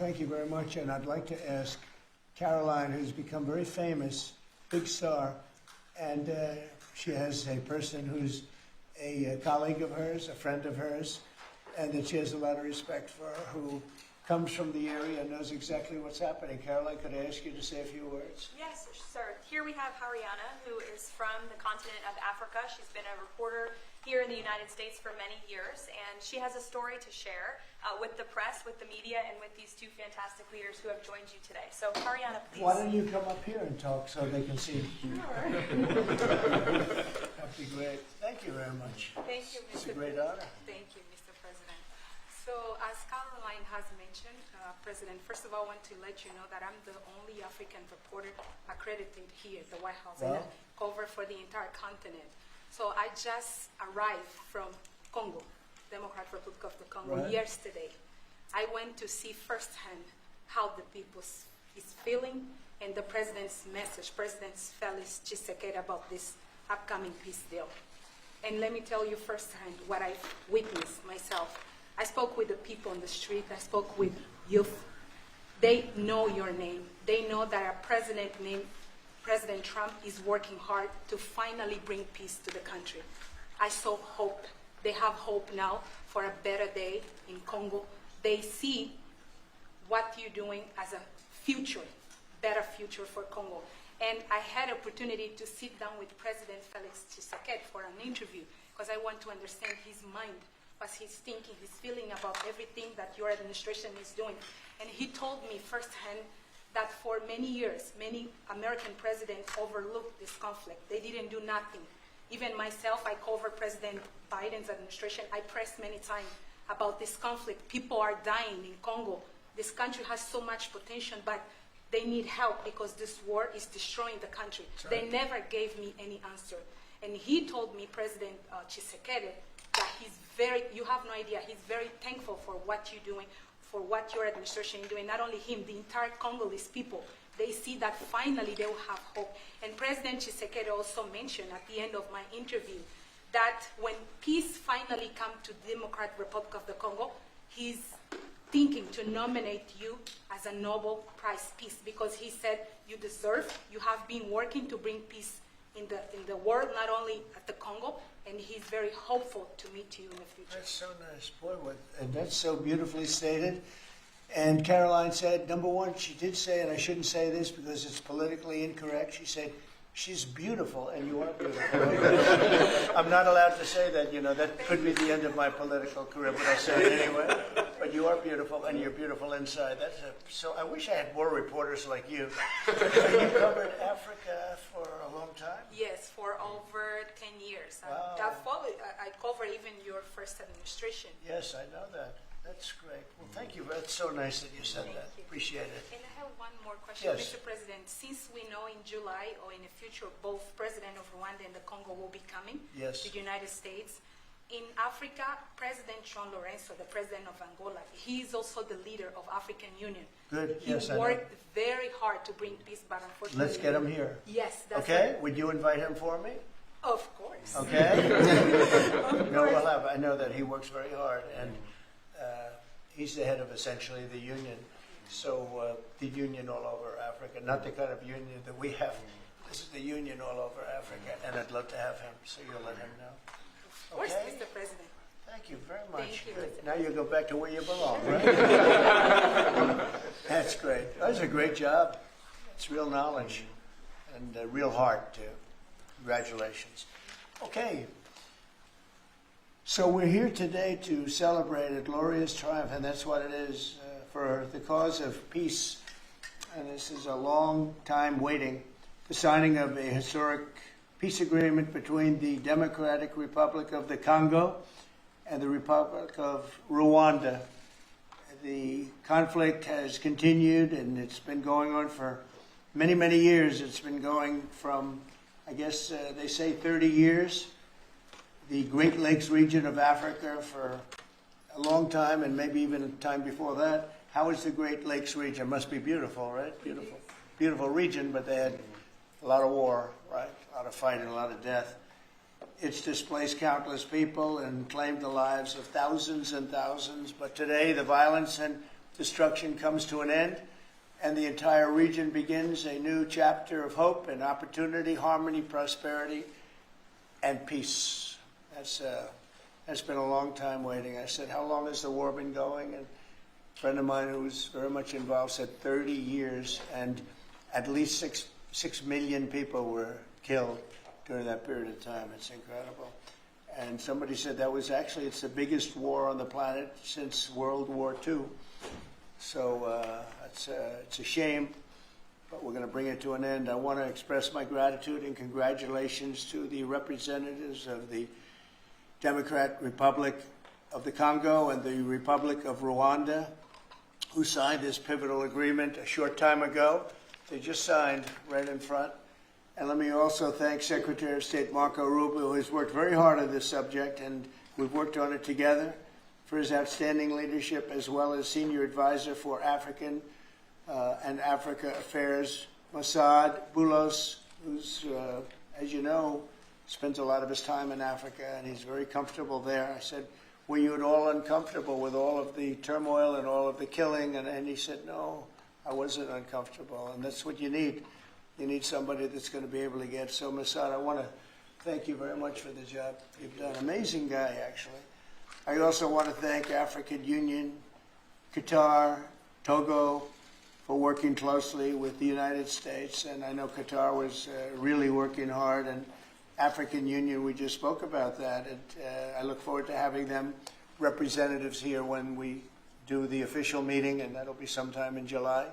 Thank you very much, and I'd like to ask Caroline, who's become very famous, big star, and she has a person who's a colleague of hers, a friend of hers, and that she has a lot of respect for, who comes from the area and knows exactly what's happening. Caroline, could I ask you to say a few words? Yes, sir. Here we have Hariana, who is from the continent of Africa. She's been a reporter here in the United States for many years, and she has a story to share with the press, with the media, and with these two fantastic leaders who have joined you today. So, Hariana, please. Why don't you come up here and talk so they can see? Sure. That'd be great. Thank you very much. Thank you, Mr. It's a great honor. Thank you, Mr. President. So, as Caroline has mentioned, President, first of all, I want to let you know that I'm the only African reporter accredited here at the White House and cover for the entire continent. So I just arrived from Congo, Democratic Republic of the Congo, yesterday. I went to see firsthand how the people is feeling and the president's message, President Felix Tshisekedi, about this upcoming peace deal. And let me tell you firsthand what I witnessed myself. I spoke with the people on the street. I spoke with youth. They know your name. They know that a president named President Trump is working hard to finally bring peace to the country. I saw hope. They have hope now for a better day in Congo. They see what you're doing as a future, better future for Congo. And I had opportunity to sit down with President Felix Tshisekedi for an interview because I want to understand his mind, what he's thinking, his feeling about everything that your administration is doing. And he told me firsthand that for many years, many American presidents overlooked this conflict. They didn't do nothing. Even myself, I covered President Biden's administration. I pressed many times about this conflict. People are dying in Congo. This country has so much potential, but they need help because this war is destroying the country. Right. They never gave me any answer. And he told me, President Tshisekedi, that you have no idea, he's very thankful for what you're doing, for what your administration is doing. Not only him, the entire Congolese people, they see that finally they will have hope. And President Tshisekedi also mentioned at the end of my interview that when peace finally comes to the Democratic Republic of the Congo, he's thinking to nominate you as a Nobel Prize Peace because he said you deserve, you have been working to bring peace in the world, not only at the Congo, and he's very hopeful to meet you in the future. That's so nice. Boy, and that's so beautifully stated. And Caroline said, number one, she did say, and I shouldn't say this because it's politically incorrect, she said, she's beautiful, and you are beautiful. I'm not allowed to say that, that could be the end of my political career, but I'll say it anyway. But you are beautiful, and you're beautiful inside. So I wish I had more reporters like you. You covered Africa for a long time? Yes, for over 10 years. Wow. I covered even your first administration. Yes, I know that. That's great. Well, thank you. That's so nice that you said that. Appreciate it. And I have one more question, Yes. Mr. President. Since we know in July or in the future, both President of Rwanda and the Congo will be coming Yes. to the United States. In Africa, President John Lorenzo, the president of Angola, he is also the leader of African Union. Good. He Yes, I know. worked very hard to bring peace, but unfortunately... Let's get him here. Yes, that's Okay? right. Would you invite him for me? Of course. Okay? Of No, course. we'll have. I know that he works very hard, and he's the head of essentially the union. So the union all over Africa, not the kind of union that we have. This is the union all over Africa, and I'd love to have him. So you'll let him know. Of course, Okay? Mr. President. Thank you very much. Thank you, Good. Mr. Now you go back to where you belong, right? That's great. That's a great job. It's real knowledge and real heart, too. Congratulations. Okay. So we're here today to celebrate a glorious triumph, and that's what it is, for the cause of peace. And this is a long time waiting. The signing of a historic peace agreement between the Democratic Republic of the Congo and the Republic of Rwanda. The conflict has continued, and it's been going on for many, many years. It's been going from, I guess they say 30 years. The Great Lakes region of Africa for a long time, and maybe even a time before that. How is the Great Lakes region? Must be beautiful, right? Beautiful. Beautiful region, but they had a lot of war, right? A lot of fighting, a lot of death. It's displaced countless people and claimed the lives of thousands and thousands. But today, the violence and destruction comes to an end, and the entire region begins a new chapter of hope and opportunity, harmony, prosperity, and peace. That's been a long time waiting. I said, how long has the war been going? And a friend of mine who was very much involved said 30 years, and at least 6 million people were killed during that period of time. It's incredible. And somebody said that was actually, it's the biggest war on the planet since World War II. So it's a shame, but we're going to bring it to an end. I want to express my gratitude and congratulations to the representatives of the Democratic Republic of the Congo and the Republic of Rwanda, who signed this pivotal agreement a short time ago. They just signed right in front. And let me also thank Secretary of State Marco Rubio, who has worked very hard on this subject, and we've worked on it together, for his outstanding leadership, as well as Senior Advisor for African and Africa Affairs, Mossad Boulos, who's, as you know, spends a lot of his time in Africa, and he's very comfortable there. I said, were you at all uncomfortable with all of the turmoil and all of the killing? And he said, no, I wasn't uncomfortable, and that's what you need. You need somebody that's going to be able to get. So, Mossad, I want to thank you very much for the job you've done. Amazing guy, actually. I also want to thank African Union, Qatar, Togo, for working closely with the United States. And I know Qatar was really working hard. And African Union, we just spoke about that. And I look forward to having them representatives here when we do the official meeting, and that'll be sometime in July.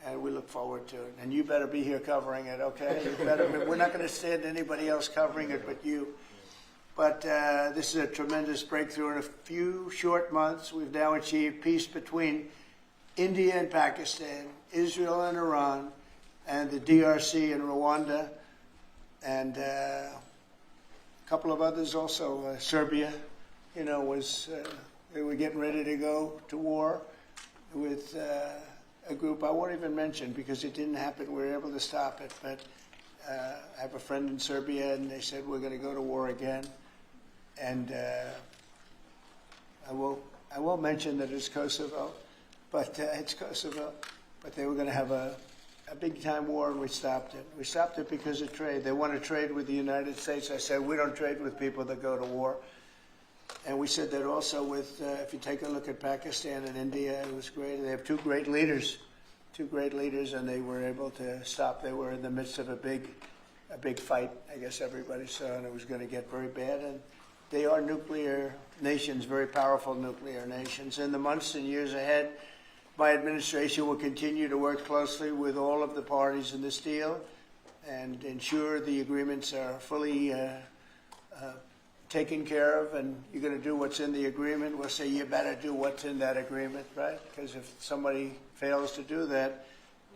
And we look forward to it. And you better be here covering it, okay? You better. We're not going to stand anybody else covering it but you. But this is a tremendous breakthrough. In a few short months, we've now achieved peace between India and Pakistan, Israel and Iran, and the DRC and Rwanda, and a couple of others also. Serbia, you know, they were getting ready to go to war with a group I won't even mention because it didn't happen. We were able to stop it. But I have a friend in Serbia, and they said we're going to go to war again. And I won't mention that it's Kosovo, but it's Kosovo. But they were going to have a big time war, and we stopped it. We stopped it because of trade. They want to trade with the United States. I said we don't trade with people that go to war. And we said that also with, if you take a look at Pakistan and India, it was great. They have two great leaders, and they were able to stop. They were in the midst of a big fight, I guess everybody saw, and it was going to get very bad. And they are nuclear nations, very powerful nuclear nations. In the months and years ahead, my administration will continue to work closely with all of the parties in this deal and ensure the agreements are fully taken care of, and you're going to do what's in the agreement. We'll say you better do what's in that agreement, right? Because if somebody fails to do that,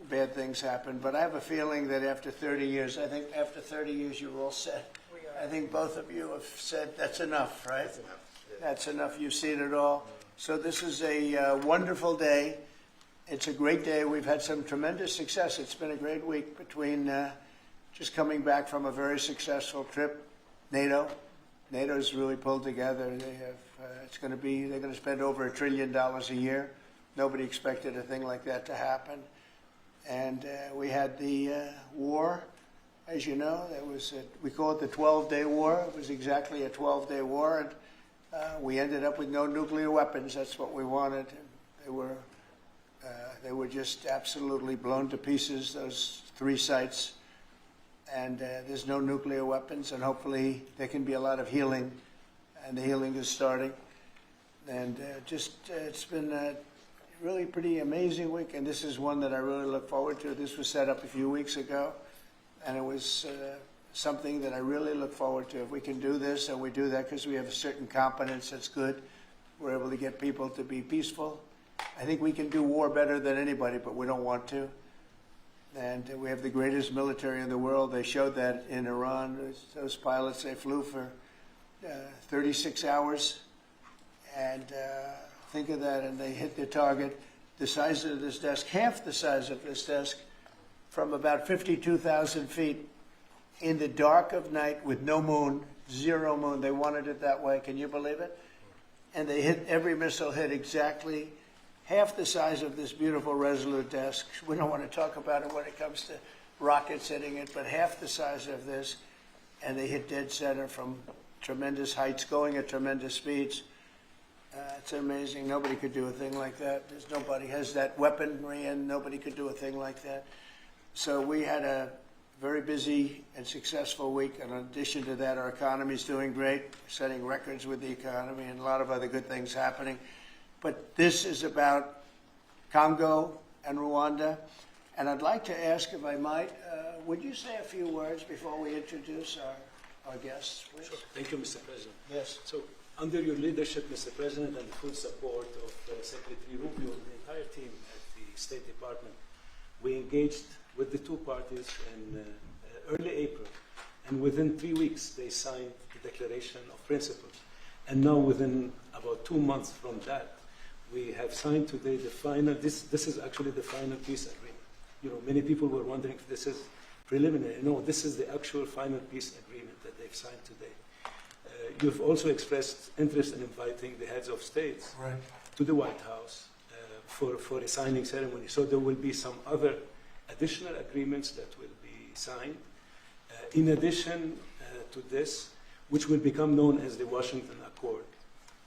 bad things happen. But I have a feeling that after 30 years, I think after 30 years you're all set. I think both of you have said that's enough, right? That's enough. Yeah. That's enough. You've seen it all. So this is a wonderful day. It's a great day. We've had some tremendous success. It's been a great week between just coming back from a very successful trip. NATO's really pulled together. They have. They're going to spend over $1 trillion a year. Nobody expected a thing like that to happen. And we had the war. As you know, we call it the 12-day war. It was exactly a 12-day war, and we ended up with no nuclear weapons. That's what we wanted. They were just absolutely blown to pieces, those 3 sites. And there's no nuclear weapons, and hopefully there can be a lot of healing, and the healing is starting. And it's been a really pretty amazing week, and this is one that I really look forward to. This was set up a few weeks ago. And it was something that I really look forward to. If we can do this, and we do that because we have a certain competence that's good, we're able to get people to be peaceful. I think we can do war better than anybody, but we don't want to. And we have the greatest military in the world. They showed that in Iran. Those pilots, they flew for 36 hours. And think of that, and they hit their target. The size of this desk, half the size of this desk, from about 52,000 feet in the dark of night with no moon, 0 moon. They wanted it that way. Can you believe it? And they hit, every missile hit exactly half the size of this beautiful Resolute desk. We don't want to talk about it when it comes to rockets hitting it, but half the size of this, and they hit dead center from tremendous heights, going at tremendous speeds. It's amazing. Nobody could do a thing like that. Nobody has that weaponry, and nobody could do a thing like that. So we had a very busy and successful week. And in addition to that, our economy is doing great, setting records with the economy, and a lot of other good things happening. But this is about Congo and Rwanda. And I'd like to ask, if I might, would you say a few words before we introduce our guests, please? Sure. Thank you, Mr. President. Yes. So, under your leadership, Mr. President, and the full support of Secretary Rubio and the entire team at the State Department, we engaged with the two parties in early April. And within 3 weeks, they signed the Declaration of Principles. And now, within about 2 months from that, we have signed today the final, this is actually the final peace agreement. You know, many people were wondering if this is preliminary. No, this is the actual final peace agreement that they've signed today. You've also expressed interest in inviting the heads of states to the White House for a signing ceremony. So there will be some other additional agreements that will be signed. In addition to this, which will become known as the Washington Accord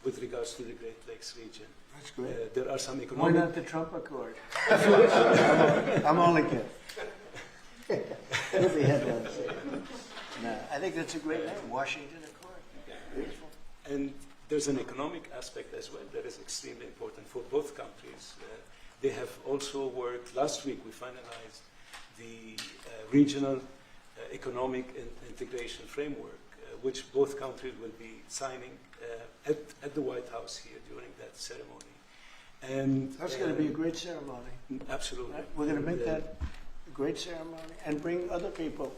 with regards to the Great Lakes region. That's great. There are some Why economic... not the Trump Accord? I'm only kidding. With the headlines. No, I think that's a great name, Washington Accord. Beautiful. And there's an economic aspect as well that is extremely important for both countries. They have also worked, last week we finalized the regional economic integration framework, which both countries will be signing at the White House here during that ceremony. And That's going to be a great ceremony. Absolutely. Right? We're going to make that a great ceremony and bring other people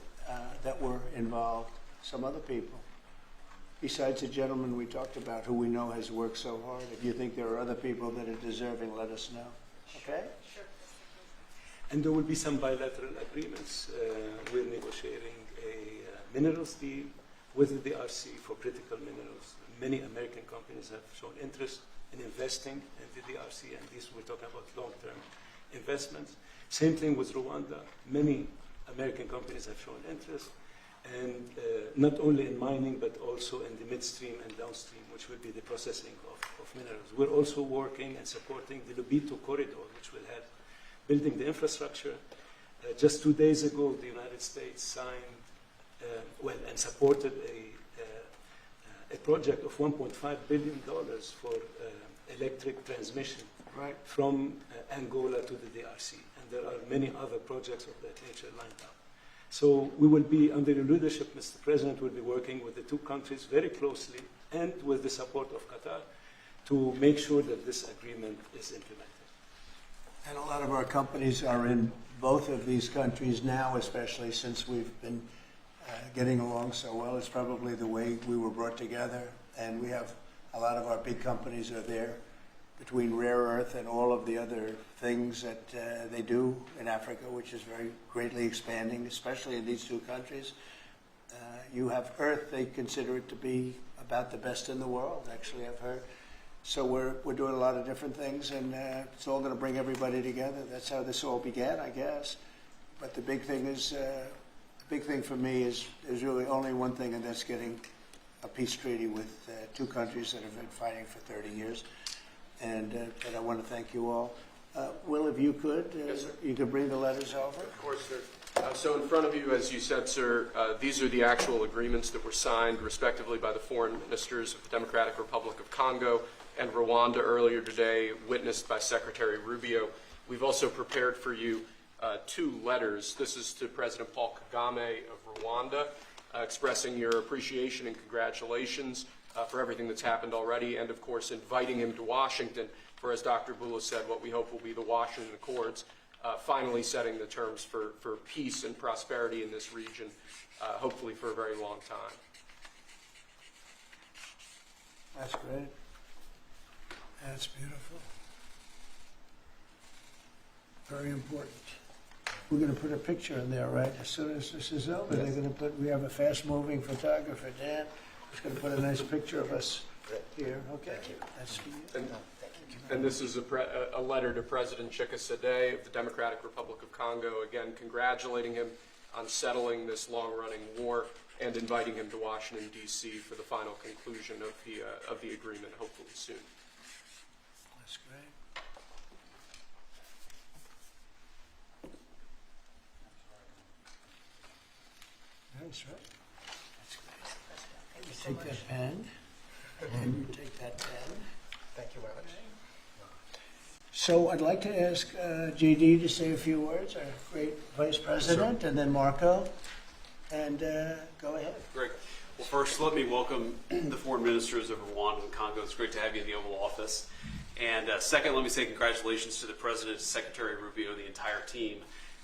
that were involved, some other people. Besides the gentleman we talked about who we know has worked so hard. If you think there are other people that are deserving, let us know. Okay? Sure. And there will be some bilateral agreements. We're negotiating a minerals deal with the DRC for critical minerals. Many American companies have shown interest in investing in the DRC, and these we're talking about long-term investments. Same thing with Rwanda. Many American companies have shown interest, and not only in mining, but also in the midstream and downstream, which will be the processing of minerals. We're also working and supporting the Lobito corridor, which will help building the infrastructure. Just 2 days ago, the United States signed, and supported a project of $1.5 billion for electric transmission from Angola to the DRC. And there are many other projects of that nature lined up. So we will be, under your leadership, Mr. President, we'll be working with the two countries very closely and with the support of Qatar to make sure that this agreement is implemented. And a lot of our companies are in both of these countries now, especially since we've been getting along so well. It's probably the way we were brought together. And we have a lot of our big companies are there between rare earth and all of the other things that they do in Africa, which is very greatly expanding, especially in these two countries. You have earth, they consider it to be about the best in the world, actually, I've heard. So we're doing a lot of different things, and it's all going to bring everybody together. That's how this all began, I guess. But the big thing is, the big thing for me is there's really only one thing, and that's getting a peace treaty with two countries that have been fighting for 30 years. And I want to thank you all. Will, if you could, Yes, sir. you could bring the letters over. Of course, sir. So in front of you, as you said, sir, these are the actual agreements that were signed respectively by the foreign ministers of the Democratic Republic of Congo and Rwanda earlier today, witnessed by Secretary Rubio. We've also prepared for you two letters. This is to President Paul Kagame of Rwanda, expressing your appreciation and congratulations for everything that's happened already, and of course inviting him to Washington for, as Dr. Bula said, what we hope will be the Washington Accords, finally setting the terms for peace and prosperity in this region, hopefully for a very long time. That's great. That's beautiful. Very important. We're going to put a picture in there, right? As soon as this is over, they're going to put, we have a fast-moving photographer, Dan, who's going to put a nice picture of us here. Okay. That's for you. And And this is a letter to President Chikisade of the Democratic Republic of Congo, again congratulating him on settling this long-running war and inviting him to Washington, D.C. for the final conclusion of the agreement, hopefully soon. That's great. That's right. That's great. You take that pen, and you take that pen. Thank you very much. So I'd like to ask JD to say a few words, our great Vice President, and then Marco, and go ahead. Great. Well, first, let me welcome the foreign ministers of Rwanda and Congo. It's great to have you in the Oval Office. And second, let me say congratulations to the President, Secretary Rubio, the entire team.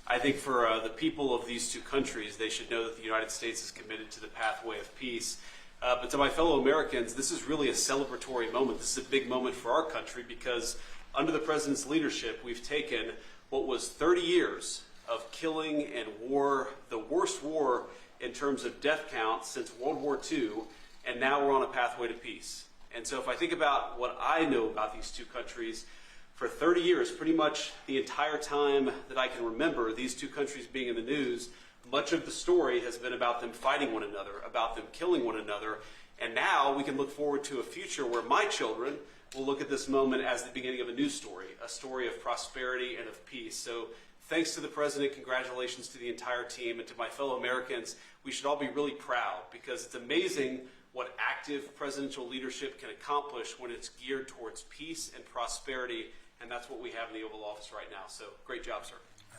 I think for the people of these two countries, they should know that the United States is committed to the pathway of peace. But to my fellow Americans, this is really a celebratory moment. This is a big moment for our country because under the President's leadership, we've taken what was 30 years of killing and war, the worst war in terms of death count since World War II, and now we're on a pathway to peace. And so if I think about what I know about these two countries, for 30 years, pretty much the entire time that I can remember these two countries being in the news, much of the story has been about them fighting one another, about them killing one another, and now we can look forward to a future where my children will look at this moment as the beginning of a new story, a story of prosperity and of peace. So thanks to the President, congratulations to the entire team, and to my fellow Americans, we should all be really proud because it's amazing what active presidential leadership can accomplish when it's geared towards peace and prosperity, and that's what we have in the Oval Office right now. So great job, sir.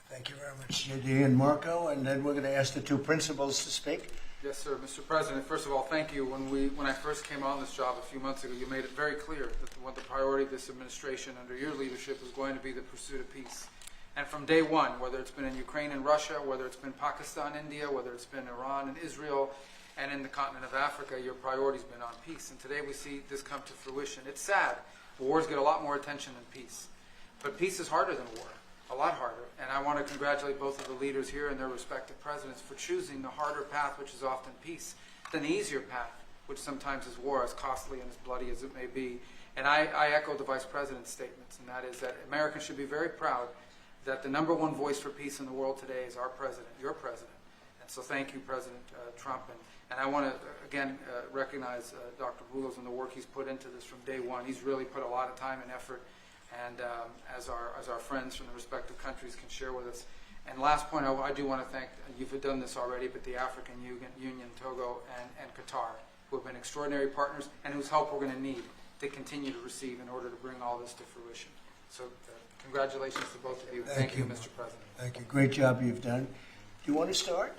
Thank you very much, JD and Marco, and then we're going to ask the two principals to speak. Yes, sir. Mr. President, first of all, thank you. When I first came on this job a few months ago, you made it very clear that what the priority of this administration under your leadership is going to be the pursuit of peace. And from day one, whether it's been in Ukraine and Russia, whether it's been Pakistan, India, whether it's been Iran and Israel, and in the continent of Africa, your priority's been on peace. And today we see this come to fruition. It's sad. Wars get a lot more attention than peace. But peace is harder than war, a lot harder. And I want to congratulate both of the leaders here and their respective presidents for choosing the harder path, which is often peace, than the easier path, which sometimes is war, as costly and as bloody as it may be. And I echo the Vice President's statements, and that is that Americans should be very proud that the #1 voice for peace in the world today is our president, your president. And so thank you, President Trump. And I want to, again, recognize Dr. Boulos and the work he's put into this from day one. He's really put a lot of time and effort, and as our friends from the respective countries can share with us. And last point, I do want to thank, you've done this already, but the African Union, Togo, and Qatar, who have been extraordinary partners and whose help we're going to need to continue to receive in order to bring all this to fruition. So congratulations to both of you. Thank you, Mr. President. Thank you. Great job you've done. Do you want to start?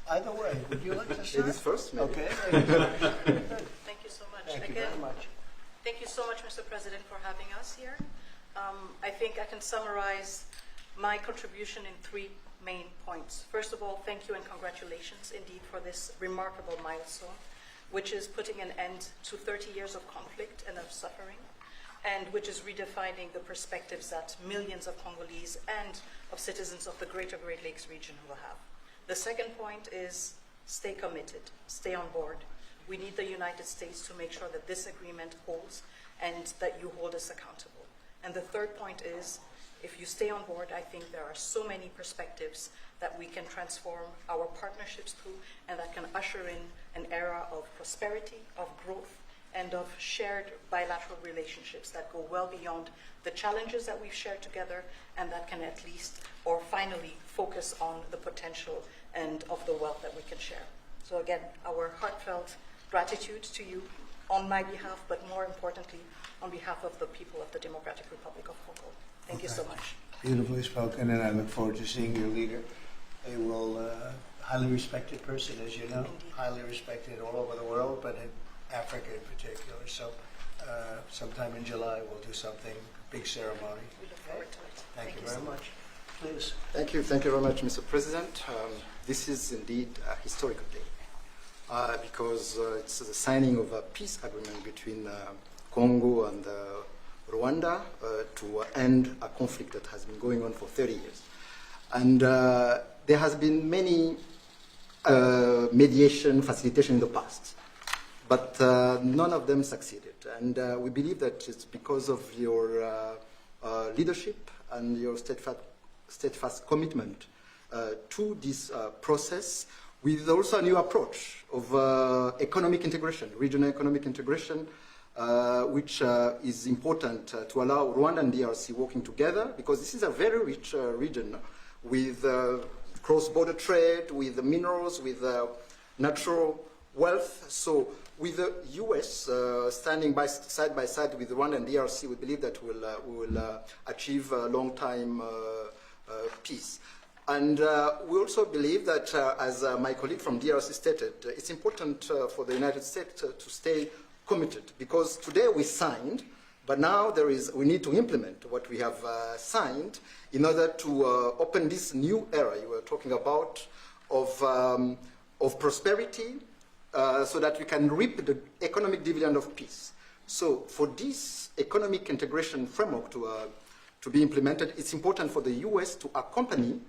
Either way. Would you like to start? Ladies first, maybe. Okay. Thank you so much. Thank you Again, very much. thank you so much, Mr. President, for having us here. I think I can summarize my contribution in 3 main points. First of all, thank you and congratulations indeed for this remarkable milestone, which is putting an end to 30 years of conflict and of suffering, and which is redefining the perspectives that millions of Congolese and of citizens of the greater Great Lakes region will have. The second point is stay committed, stay on board. We need the United States to make sure that this agreement holds and that you hold us accountable. And the third point is, if you stay on board, I think there are so many perspectives that we can transform our partnerships through and that can usher in an era of prosperity, of growth, and of shared bilateral relationships that go well beyond the challenges that we've shared together and that can at least, or finally, focus on the potential and of the wealth that we can share. So again, our heartfelt gratitude to you on my behalf, but more importantly, on behalf of the people of the Democratic Republic of Congo. Thank you so much. Beautifully spoken, and I look forward to seeing your leader. They will, highly respected person, as you know, Indeed. highly respected all over the world, but in Africa in particular. So sometime in July, we'll do something, a big ceremony. We look forward to it. Thank you so very much. Please. Thank you very much, Mr. President. This is indeed a historical day because it's the signing of a peace agreement between Congo and Rwanda to end a conflict that has been going on for 30 years. And there has been many mediation, facilitation in the past. but none of them succeeded. And we believe that it's because of your leadership and your steadfast commitment to this process, with also a new approach of economic integration, regional economic integration, which is important to allow Rwanda and DRC working together, because this is a very rich region with cross-border trade, with minerals, with natural wealth. So with the U.S. Standing side by side with Rwanda and DRC, we believe that we will achieve a long-time peace. And we also believe that, as my colleague from DRC stated, it's important for the United States to stay committed, because today we signed, but now we need to implement what we have signed in order to open this new era you were talking about of prosperity, so that we can reap the economic dividend of peace. So for this economic integration framework to be implemented, it's important for the U.S. to accompany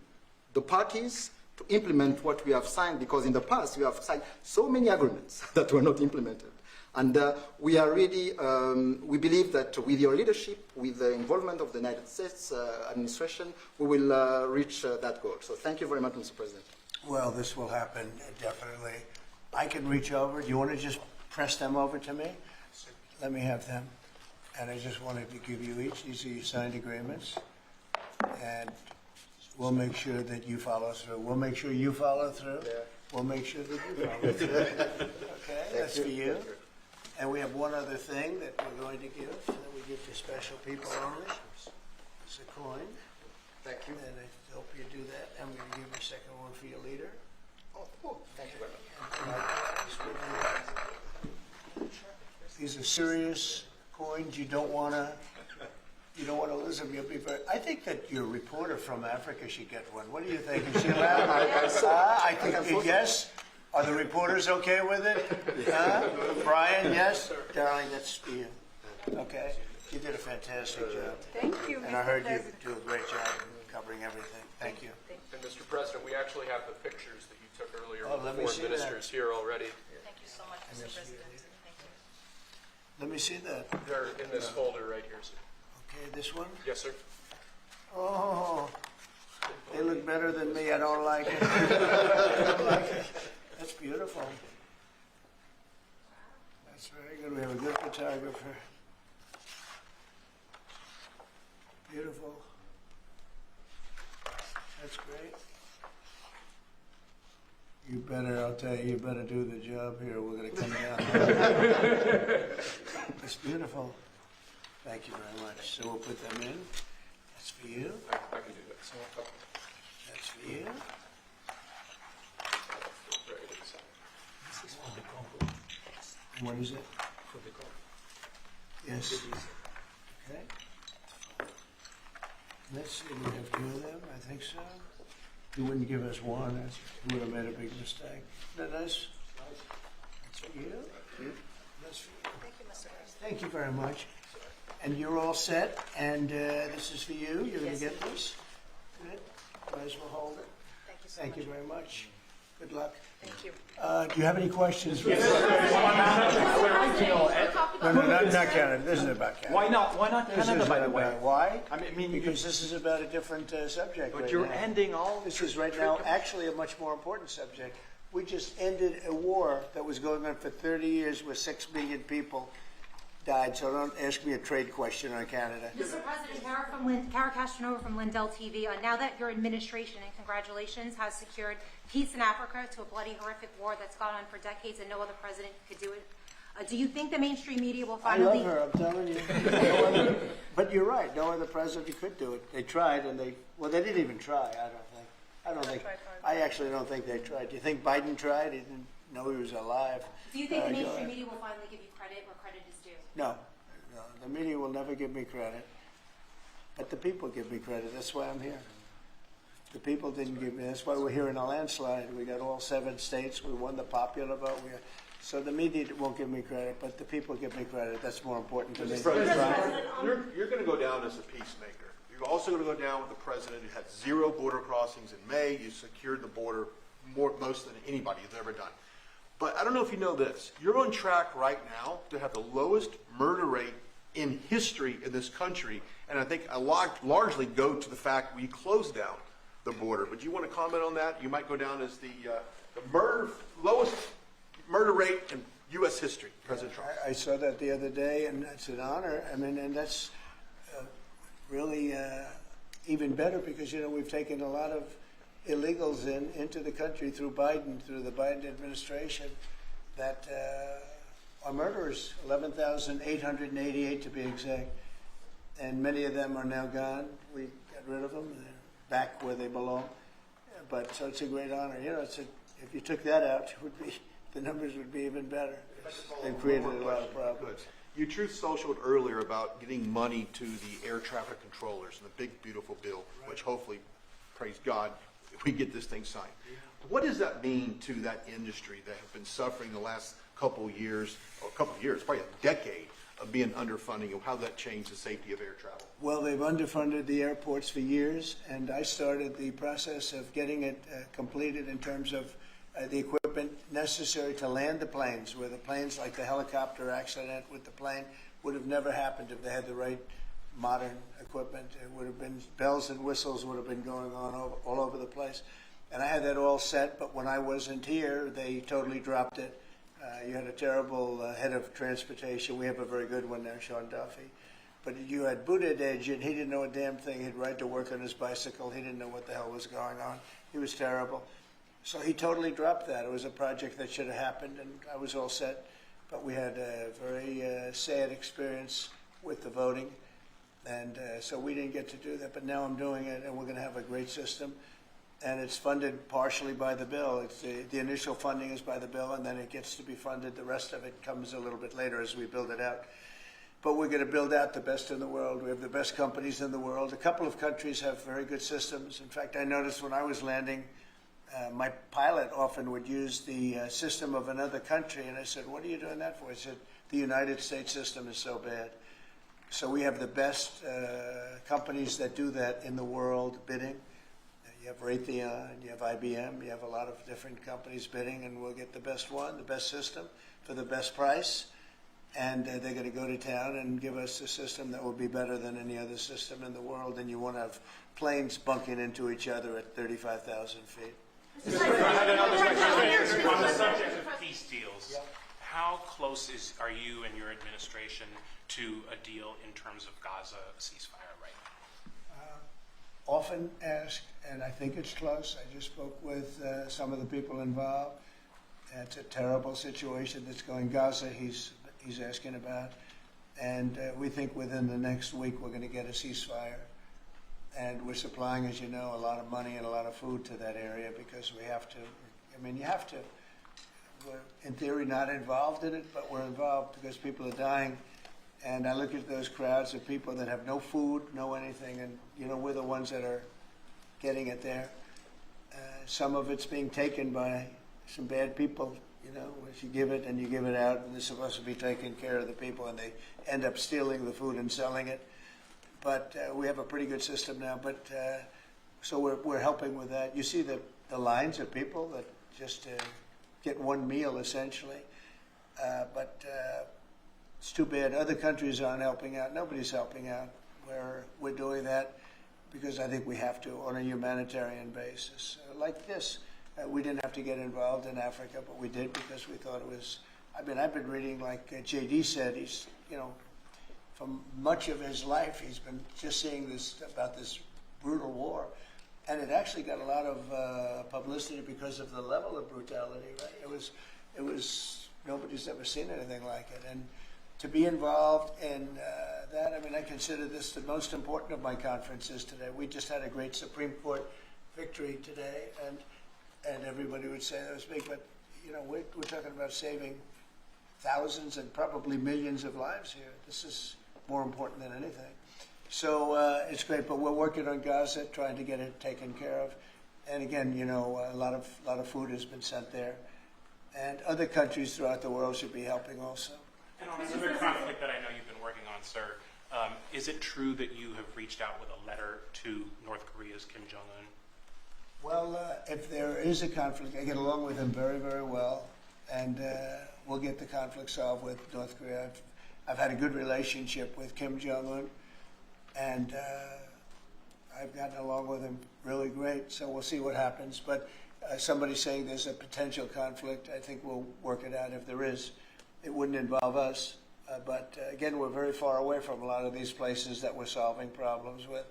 the parties to implement what we have signed, because in the past we have signed so many agreements that were not implemented. And we are really, we believe that with your leadership, with the involvement of the United States administration, we will reach that goal. So thank you very much, Mr. President. Well, this will happen, definitely. I can reach over. Do you want to just press them over to me? Let me have them. And I just wanted to give you each. These are your signed agreements. And we'll make sure that you follow through. We'll make sure you follow through. Yeah. We'll make sure that you follow through. Okay, that's for you. And we have one other thing that we're going to give, that we give to special people only. It's a coin. Thank you. And I hope you do that. I'm going to give you a second one for your leader. Oh, thank you very much. These are serious coins. You don't want to lose them. You'll be very. I think that your reporter from Africa should get one. What do you think? Is she allowed? I think yes. Are the reporters okay with it? Brian, yes? Darling, that's for you. Okay. You did a fantastic job. Thank you, And I heard you do a great job covering everything. Thank you. And Mr. President, we actually have the pictures that you took earlier Oh, with let the me foreign see ministers here already. Thank you so much, Mr. President. Thank you. Let me see that. They're in this folder right here, sir. Okay, this one? Yes, sir. Oh, they look better than me. I don't like it. I don't like it. That's beautiful. That's very good. We have a good photographer. Beautiful. That's great. You better, I'll tell you, you better do the job here. We're going to come down. It's beautiful. Thank you very much. So we'll put them in. That's for you. I can do that. That's for you. What is it? For the call. Yes. Okay. Let's see, we have two of them, I think so. You wouldn't give us one, you would have made a big mistake. Isn't that nice? That's for you. That's for you. Thank you, Mr. President. Thank you very much. And you're all set, and this is for you. You're going to get this. Good. Might as well hold it. Thank you so Thank much. you very much. Good luck. Thank you. Do you have any questions? No, not Canada. This isn't about Canada. Why not? Why not This Canada, isn't by the way? about- Why? I mean, Because this is about a different subject. but right you're now. ending all. This is right now actually a much more important subject. We just ended a war that was going on for 30 years where 6 million people died. So don't ask me a trade question on Canada. Mr. President, Kara Castronova from Lindell TV. Now that your administration, and congratulations, has secured peace in Africa to a bloody, horrific war that's gone on for decades and no other president could do it, do you think the mainstream media will I finally... love her, I'm telling you. But you're right, no other president could do it. They tried and they didn't even try, I don't think. I actually don't think they tried. Do you think Biden tried? He didn't know he was alive. Do you think the Go mainstream ahead. media will finally give you credit where credit is due? No, the media will never give me credit. But the people give me credit, that's why I'm here. The people didn't give me, that's why we're here in a landslide. We got all 7 states, we won the popular vote. So the media won't give me credit, but the people give me credit. That's more important to me. You're going to go down as a peacemaker. You're also going to go down with the president who had 0 border crossings in May. You secured the border most than anybody has ever done. But I don't know if you know this. You're on track right now to have the lowest murder rate in history in this country. And I think a lot largely go to the fact we closed down the border. But do you want to comment on that? You might go down as the lowest murder rate in U.S. history, President Trump. I saw that the other day, and it's an honor. I mean, and that's really even better because, you know, we've taken a lot of illegals into the country through the Biden administration that are murderers, 11,888 to be exact. And many of them are now gone. We got rid of them. They're back where they belong. But so it's a great honor. You know, if you took that out, the numbers would be even better. They've created a lot of problems. Good. You truth socialed earlier about getting money to the air traffic controllers and the big, beautiful bill, which hopefully, praise God, we get this thing signed. What does that mean to that industry that have been suffering the last couple of years, probably a decade of being underfunding, and how that changed the safety of air travel? Well, they've underfunded the airports for years, and I started the process of getting it completed in terms of the equipment necessary to land the planes, where the planes, like the helicopter accident with the plane, would have never happened if they had the right modern equipment. It would have been bells and whistles would have been going on all over the place. And I had that all set, but when I wasn't here, they totally dropped it. You had a terrible head of transportation. We have a very good one now, Sean Duffy. But you had Buttigieg, and he didn't know a damn thing. He'd ride to work on his bicycle. He didn't know what the hell was going on. He was terrible. So he totally dropped that. It was a project that should have happened, and I was all set. But we had a very sad experience with the voting, and so we didn't get to do that. But now I'm doing it, and we're going to have a great system. And it's funded partially by the bill. It's the initial funding is by the bill, and then it gets to be funded. The rest of it comes a little bit later as we build it out. But we're going to build out the best in the world. We have the best companies in the world. A couple of countries have very good systems. In fact, I noticed when I was landing, my pilot often would use the system of another country, and I said, "What are you doing that for?" He said, "The United States system is so bad." So we have the best companies that do that in the world bidding. You have Raytheon, you have IBM, you have a lot of different companies bidding, and we'll get the best one, the best system, for the best price. And they're going to go to town and give us a system that will be better than any other system in the world. And you won't have planes bunking into each other at 35,000 feet. On the subject of peace deals, how close are you and your administration to a deal in terms of Gaza ceasefire right now? Often asked, and I think it's close. I just spoke with some of the people involved. It's a terrible situation that's going Gaza. He's asking about, and we think within the next week we're going to get a ceasefire. And we're supplying, as you know, a lot of money and a lot of food to that area because we have to. I mean, you have to. We're in theory not involved in it, but we're involved because people are dying. And I look at those crowds of people that have no food, no anything, and you know we're the ones that are getting it there. Some of it's being taken by some bad people. You know, if you give it and you give it out, and they're supposed to be taking care of the people, and they end up stealing the food and selling it. But we have a pretty good system now. But so we're helping with that. You see the lines of people that just get one meal essentially, but. It's too bad. Other countries aren't helping out. Nobody's helping out. We're doing that because I think we have to on a humanitarian basis. Like this, we didn't have to get involved in Africa, but we did because we thought it was. I mean, I've been reading, like J.D. said, he's, you know, from much of his life, he's been just seeing this about this brutal war, and it actually got a lot of publicity because of the level of brutality. Right? It was nobody's ever seen anything like it, and. To be involved in that, I mean, I consider this the most important of my conferences today. We just had a great Supreme Court victory today, and everybody would say that was big, but you know, we're talking about saving thousands and probably millions of lives here. This is more important than anything. So it's great, but we're working on Gaza, trying to get it taken care of. And again, you know, a lot of food has been sent there, and other countries throughout the world should be helping also. And on another conflict that I know you've been working on, sir, is it true that you have reached out with a letter to North Korea's Kim Jong-un? Well, if there is a conflict, I get along with him very, very well. and we'll get the conflict solved with North Korea. I've had a good relationship with Kim Jong-un, and I've gotten along with him really great, so we'll see what happens. But somebody's saying there's a potential conflict. I think we'll work it out if there is. It wouldn't involve us. But again, we're very far away from a lot of these places that we're solving problems with.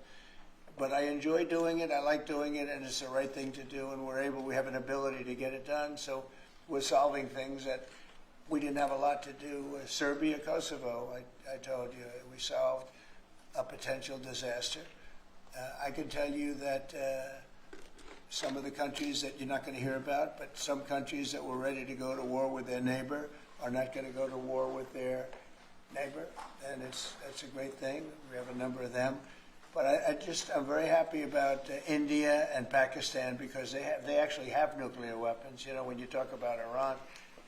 But I enjoy doing it, I like doing it, and it's the right thing to do, and we have an ability to get it done. So we're solving things that we didn't have a lot to do. Serbia, Kosovo, I told you, we solved a potential disaster. I can tell you that some of the countries that you're not going to hear about, but some countries that were ready to go to war with their neighbor are not going to go to war with their neighbor, and that's a great thing. We have a number of them. But I'm very happy about India and Pakistan because they actually have nuclear weapons. You know, when you talk about Iran,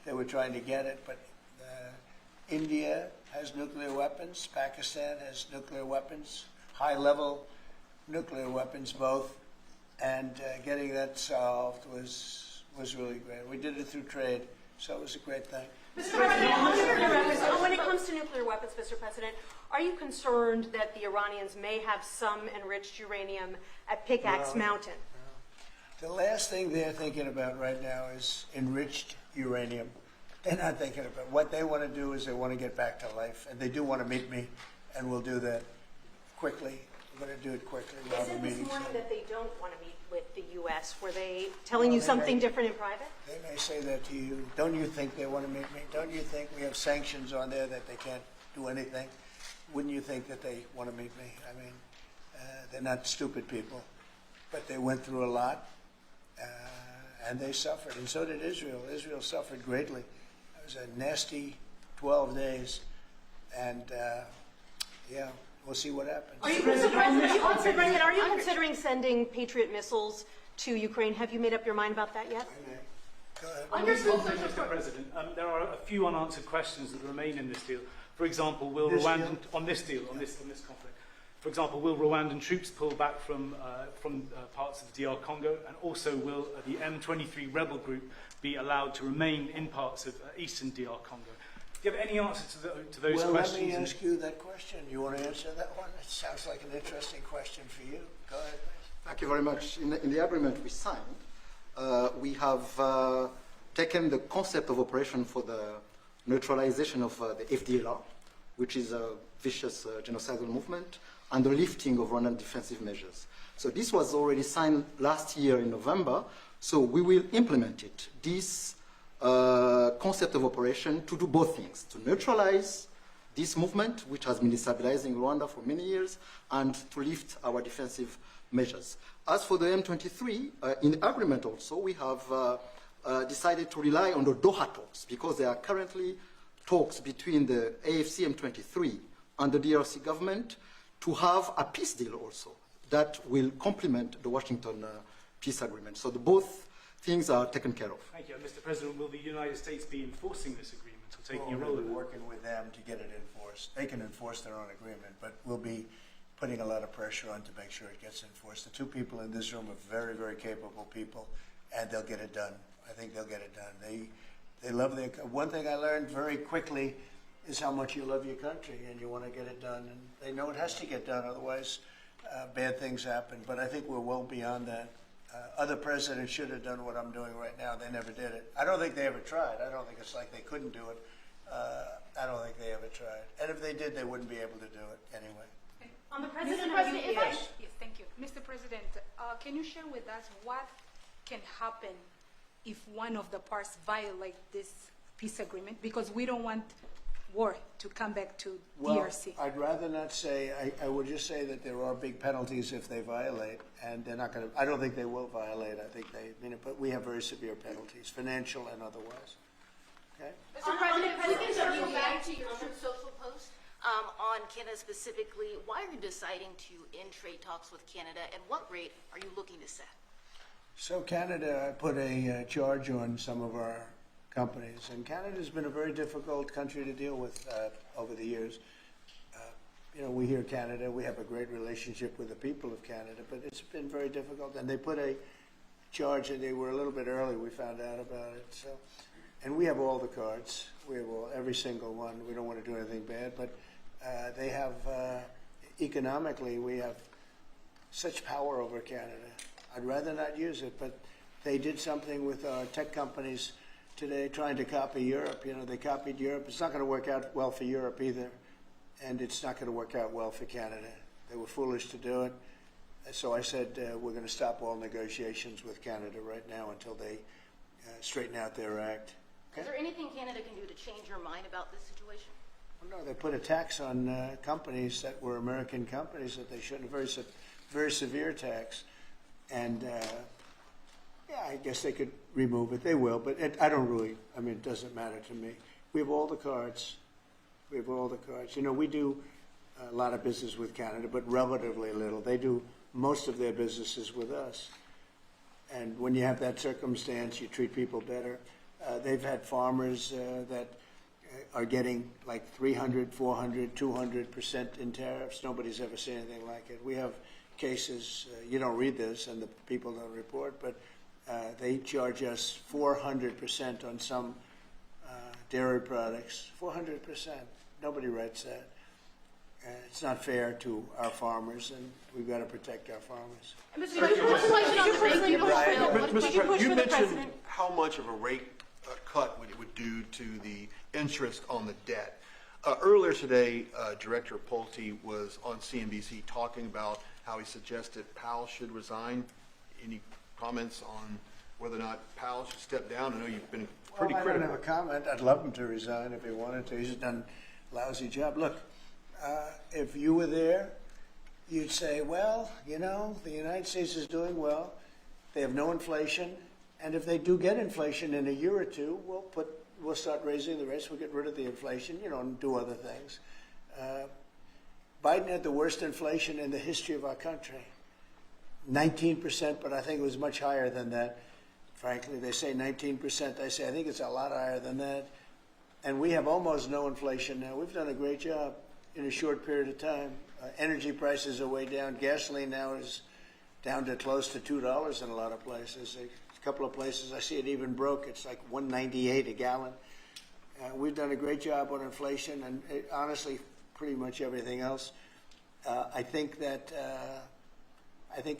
they were trying to get it, but India has nuclear weapons. Pakistan has nuclear weapons, high-level nuclear weapons both, and getting that solved was really great. We did it through trade, so it was a great thing. Mr. President, when it comes to nuclear weapons, Mr. President, are you concerned that the Iranians may have some enriched uranium at Pickaxe Mountain? The last thing they're thinking about right now is enriched uranium. They're not thinking about what they want to do is they want to get back to life, and they do want to meet me, and we'll do that quickly. We're going to do it quickly. They said this morning that they don't want to meet with the U.S. Were they telling you something different in private? They may say that to you. Don't you think they want to meet me? Don't you think we have sanctions on there that they can't do anything? Wouldn't you think that they want to meet me? I mean, they're not stupid people, but they went through a lot, and they suffered, and so did Israel. Israel suffered greatly. It was a nasty 12 days, and yeah, we'll see what happens. Are you considering sending Patriot missiles to Ukraine? Have you made up your mind about that yet? Go ahead. Mr. President, there are a few unanswered questions that remain in this deal. For example, will Rwandan on this conflict? For example, will Rwandan troops pull back from parts of DR Congo, and also will the M23 rebel group be allowed to remain in parts of eastern DR Congo? Do you have any answer to those questions? Well, let me ask you that question. You want to answer that one? It sounds like an interesting question for you. Go ahead, please. Thank you very much. In the agreement we signed, we have taken the concept of operation for the neutralization of the FDLR, which is a vicious genocidal movement, and the lifting of Rwandan defensive measures. So this was already signed last year in November, so we will implement it. This concept of operation to do both things, to neutralize this movement, which has been destabilizing Rwanda for many years, and to lift our defensive measures. As for the M23, in the agreement also, we have decided to rely on the Doha talks, because there are currently talks between the AFC M23 and the DRC government to have a peace deal also that will complement the Washington peace agreement. So both things are taken care of. Thank you. Mr. President, will the United States be enforcing this agreement or taking a role in it? We're working with them to get it enforced. They can enforce their own agreement, but we'll be putting a lot of pressure on to make sure it gets enforced. The two people in this room are very, very capable people, and they'll get it done. I think they'll get it done. They love their. One thing I learned very quickly is how much you love your country and you want to get it done. And they know it has to get done, otherwise bad things happen. But I think we're well beyond that. Other presidents should have done what I'm doing right now. They never did it. I don't think they ever tried. I don't think it's like they couldn't do it. I don't think they ever tried. And if they did, they wouldn't be able to do it anyway. On the President, Yes, thank you. Mr. President, can you share with us what can happen if one of the parts violate this peace agreement? Because we don't want war to come back to DRC. I'd rather not say. I would just say that there are big penalties if they violate, and they're not going to. I don't think they will violate. I think they mean it, but we have very severe penalties, financial and otherwise. Okay. Mr. President, if we can circle back to your Truth Social post on Canada specifically, why are you deciding to end trade talks with Canada, and what rate are you looking to set? So Canada put a charge on some of our companies, and Canada's been a very difficult country to deal with over the years. You know, we hear Canada, we have a great relationship with the people of Canada, but it's been very difficult, and they put a charge, and they were a little bit early, we found out about it. So and we have all the cards. We have every single one. We don't want to do anything bad, but they have, economically, we have such power over Canada. I'd rather not use it, but they did something with our tech companies today trying to copy Europe. You know, they copied Europe. It's not going to work out well for Europe either, and it's not going to work out well for Canada. They were foolish to do it. So I said we're going to stop all negotiations with Canada right now until they straighten out their act. Okay? Is there anything Canada can do to change your mind about this situation? Well, no, they put a tax on companies that were American companies that they shouldn't. Very severe tax, and yeah, I guess they could remove it. They will, but I don't really. I mean, it doesn't matter to me. We have all the cards. We have all the cards. You know, we do a lot of business with Canada, but relatively little. They do most of their businesses with us. And when you have that circumstance, you treat people better. They've had farmers that are getting like 300, 400, 200% in tariffs. Nobody's ever seen anything like it. We have cases, you don't read this and the people don't report, but they charge us 400% on some dairy products. 400%. Nobody writes that. It's not fair to our farmers, and we've got to protect our farmers. Mr. President, you mentioned how much of a rate cut it would do to the interest on the debt. Earlier today, Director Pulte was on CNBC talking about how he suggested Powell should resign. Any comments on whether or not Powell should step down? I know you've been pretty critical. I don't have a comment. I'd love him to resign if he wanted to. He's done a lousy job. Look, if you were there, you'd say, well, you know, the United States is doing well. They have no inflation. And if they do get inflation in a year or two, we'll start raising the rates. We'll get rid of the inflation, you know, and do other things. Biden had the worst inflation in the history of our country. 19%, but I think it was much higher than that. Frankly, they say 19%. I say I think it's a lot higher than that. And we have almost no inflation now. We've done a great job in a short period of time. Energy prices are way down. Gasoline now is down to close to $2 in a lot of places. A couple of places I see it even broke. It's like $1.98 a gallon. We've done a great job on inflation and honestly, pretty much everything else. I think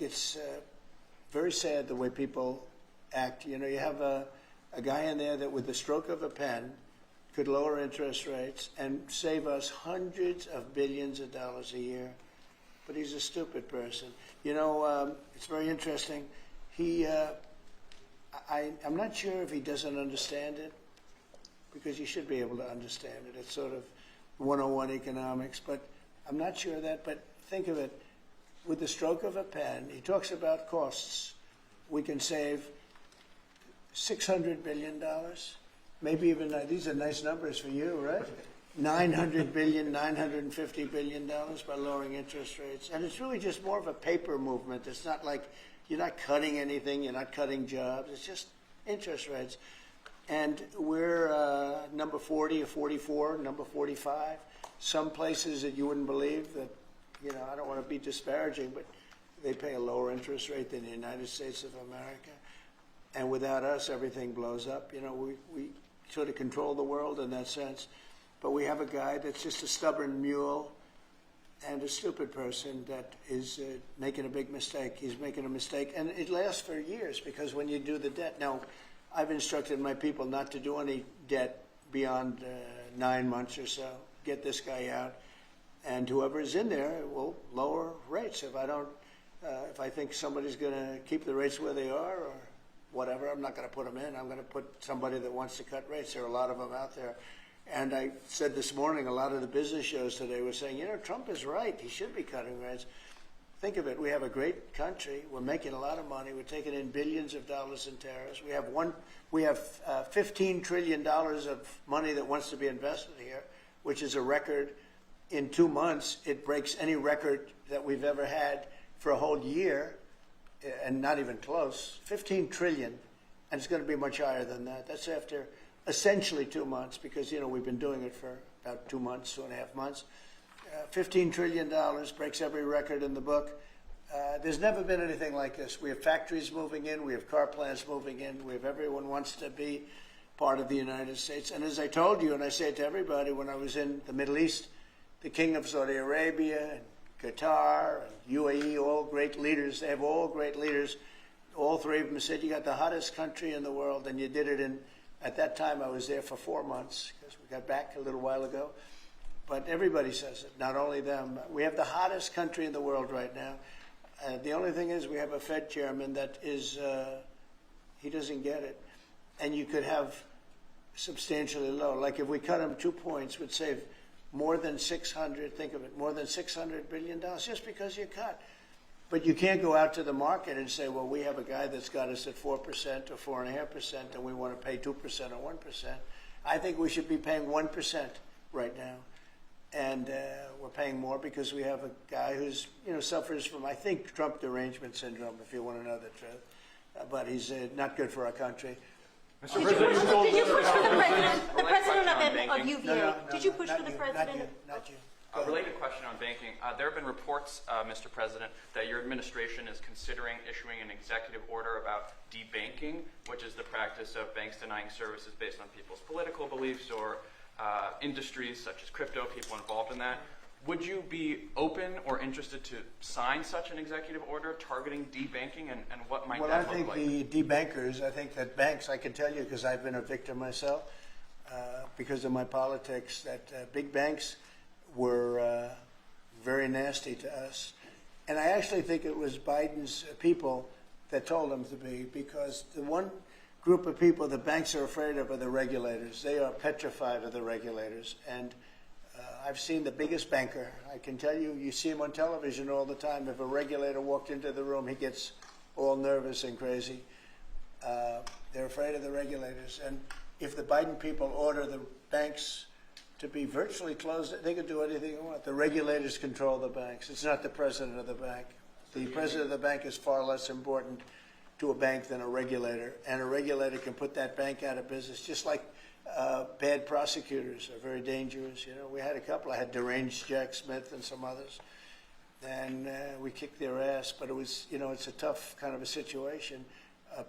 it's very sad the way people act. You know, you have a guy in there that with the stroke of a pen could lower interest rates and save us hundreds of billions of dollars a year. But he's a stupid person. You know, it's very interesting. I'm not sure if he doesn't understand it, because he should be able to understand it. It's sort of 101 economics, but I'm not sure of that. But think of it, with the stroke of a pen, he talks about costs. We can save $600 billion, maybe even, these are nice numbers for you, right? $900 billion, $950 billion by lowering interest rates. And it's really just more of a paper movement. It's not like you're not cutting anything, you're not cutting jobs, it's just interest rates. And we're number 40 or 44, number 45. Some places that you wouldn't believe that, you know, I don't want to be disparaging, but they pay a lower interest rate than the United States of America. And without us, everything blows up. You know, we sort of control the world in that sense. But we have a guy that's just a stubborn mule and a stupid person that is making a big mistake. He's making a mistake. And it lasts for years, because when you do the debt, now, I've instructed my people not to do any debt beyond 9 months or so. Get this guy out. And whoever is in there will lower rates. If if I think somebody's going to keep the rates where they are or whatever, I'm not going to put them in. I'm going to put somebody that wants to cut rates. There are a lot of them out there. And I said this morning, a lot of the business shows today were saying, you know, Trump is right. He should be cutting rates. Think of it. We have a great country. We're making a lot of money. We're taking in billions of dollars in tariffs. We have $15 trillion of money that wants to be invested here, which is a record. In 2 months, it breaks any record that we've ever had for a whole year, and not even close. 15 trillion, and it's going to be much higher than that. That's after essentially 2 months, because, you know, we've been doing it for about 2 months, 2.5 months. $15 trillion breaks every record in the book. There's never been anything like this. We have factories moving in. We have car plants moving in. We have everyone wants to be part of the United States. And as I told you, and I say it to everybody, when I was in the Middle East, the King of Saudi Arabia and Qatar and UAE, all great leaders, they have all great leaders. All three of them said, you got the hottest country in the world, and you did it in, at that time I was there for 4 months, because we got back a little while ago. But everybody says it, not only them. We have the hottest country in the world right now. The only thing is we have a Fed chairman that is, he doesn't get it. And you could have substantially low. Like if we cut him 2 points, would save more than 600, think of it, more than $600 billion just because you cut. But you can't go out to the market and say, well, we have a guy that's got us at 4% or 4.5%, and we want to pay 2% or 1%. I think we should be paying 1% right now. And we're paying more because we have a guy who's, suffers from, I think, Trump derangement syndrome, if you want to know the truth. But he's not good for our country. Did you push for the president, of UVA? No, Did you push for the you, president? Not you. A related question on banking. There have been reports, Mr. President, that your administration is considering issuing an executive order about debanking, which is the practice of banks denying services based on people's political beliefs or industries such as crypto, people involved in that. Would you be open or interested to sign such an executive order targeting debanking, and what might that look like? Well, I think the debankers, I think that banks, I can tell you because I've been a victim myself, because of my politics, that big banks were very nasty to us. And I actually think it was Biden's people that told them to be, because the one group of people the banks are afraid of are the regulators. They are petrified of the regulators. And I've seen the biggest banker. I can tell you, you see him on television all the time. If a regulator walked into the room, he gets all nervous and crazy. They're afraid of the regulators. And if the Biden people order the banks to be virtually closed, they can do anything they want. The regulators control the banks. It's not the president of the bank. The president of the bank is far less important to a bank than a regulator. And a regulator can put that bank out of business, just like bad prosecutors are very dangerous. We had a couple. I had deranged Jack Smith and some others. And we kicked their ass. But it was, it's a tough kind of a situation.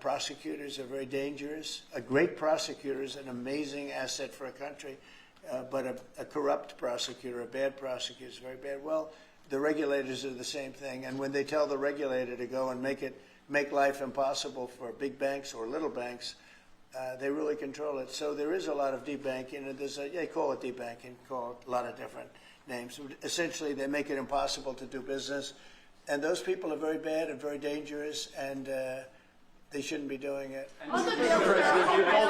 Prosecutors are very dangerous. A great prosecutor is an amazing asset for a country. But a corrupt prosecutor, a bad prosecutor is very bad. Well, the regulators are the same thing. And when they tell the regulator to go and make life impossible for big banks or little banks, they really control it. So there is a lot of debanking, and they call it debanking, call it a lot of different names. Essentially, they make it impossible to do business. And those people are very bad and very dangerous, and they shouldn't be doing it. Mr.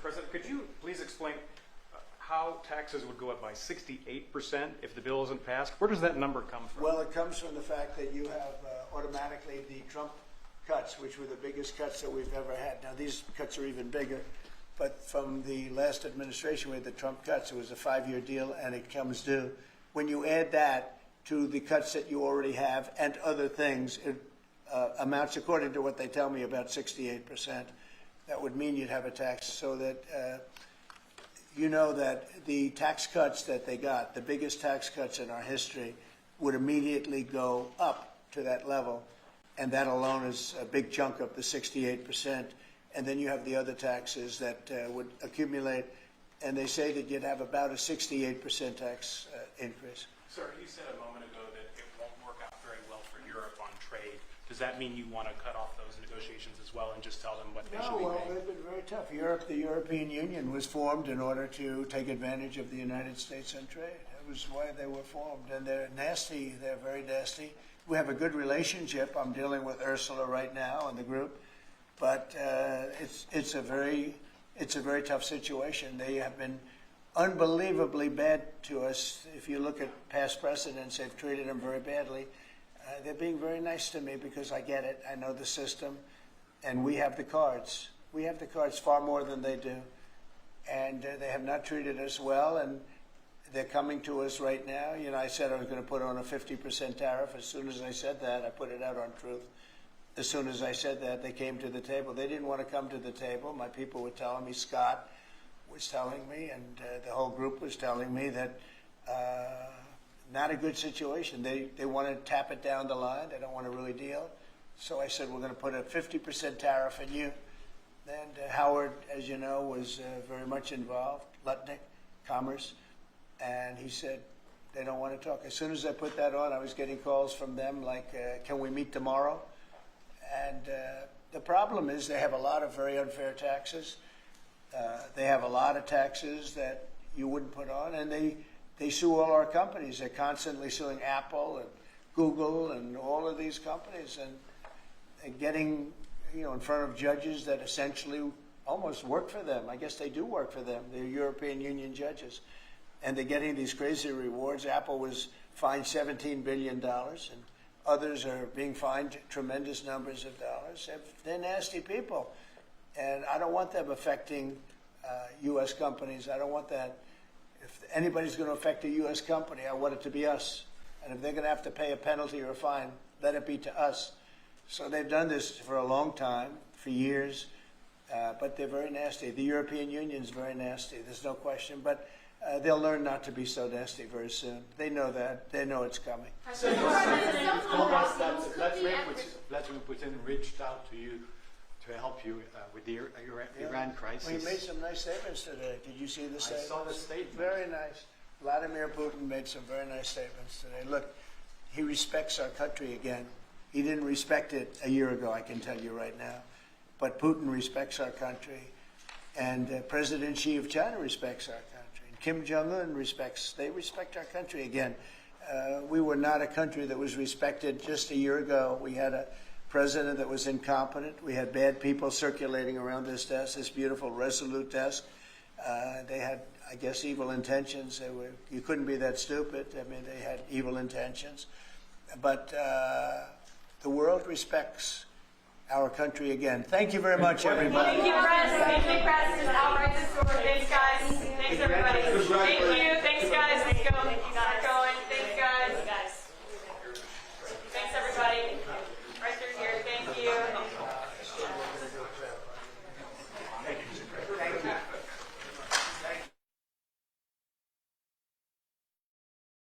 President, could you please explain how taxes would go up by 68% if the bill isn't passed? Where does that number come from? Well, it comes from the fact that you have automatically the Trump cuts, which were the biggest cuts that we've ever had. Now, these cuts are even bigger, but from the last administration, we had the Trump cuts. It was a 5-year deal, and it comes due. When you add that to the cuts that you already have and other things, it amounts, according to what they tell me, about 68%. That would mean you'd have a tax, so that that the tax cuts that they got, the biggest tax cuts in our history, would immediately go up to that level. And that alone is a big chunk of the 68%. And then you have the other taxes that would accumulate. And they say that you'd have about a 68% tax increase. Sir, you said a moment ago that it won't work out very well for Europe on trade. Does that mean you want to cut off those negotiations as well and just tell them what they should be paying? They've been very tough. The European Union was formed in order to take advantage of the United States on trade. That was why they were formed. And they're nasty. They're very nasty. We have a good relationship. I'm dealing with Ursula right now and the group. But it's a very tough situation. They have been unbelievably bad to us. If you look at past precedents, they've treated them very badly. They're being very nice to me because I get it. I know the system, and we have the cards. We have the cards far more than they do, and they have not treated us well, and they're coming to us right now. I said I was going to put on a 50% tariff. As soon as I said that, I put it out on Truth. As soon as I said that, they came to the table. They didn't want to come to the table. My people were telling me, Scott was telling me, and the whole group was telling me that not a good situation. They want to tap it down the line. They don't want to really deal. So I said, we're going to put a 50% tariff on you. And Howard, as you know, was very much involved, Lutnick, Commerce, and he said they don't want to talk. As soon as I put that on, I was getting calls from them like, can we meet tomorrow? And the problem is they have a lot of very unfair taxes. They have a lot of taxes that you wouldn't put on, and they sue all our companies. They're constantly suing Apple and Google and all of these companies, and getting in front of judges that essentially almost work for them. I guess they do work for them. They're European Union judges, and they're getting these crazy rewards. Apple was fined $17 billion, and others are being fined tremendous numbers of dollars. They're nasty people, and I don't want them affecting U.S. companies. I don't want that. If anybody's going to affect a U.S. company, I want it to be us. And if they're going to have to pay a penalty or a fine, let it be to us. So they've done this for a long time, for years, but they're very nasty. The European Union's very nasty, there's no question, but they'll learn not to be so nasty very soon. They know that. They know it's coming. Vladimir Putin reached out to you to help you with the Iran crisis. Well, he made some nice statements today. Did you see the statements? I saw the statement. Very nice. Vladimir Putin made some very nice statements today. Look, he respects our country again. He didn't respect it a year ago, I can tell you right now. But Putin respects our country. And President Xi of China respects our country. And Kim Jong-un they respect our country again. We were not a country that was respected just a year ago. We had a president that was incompetent. We had bad people circulating around this desk, this beautiful, resolute desk. They had, I guess, evil intentions. You couldn't be that stupid. I mean, they had evil intentions. But the world respects our country again. Thank you very much, everybody. Thank you, press. Thank you, press. Just outright the store. Thanks, guys. Thanks, everybody. Thank you.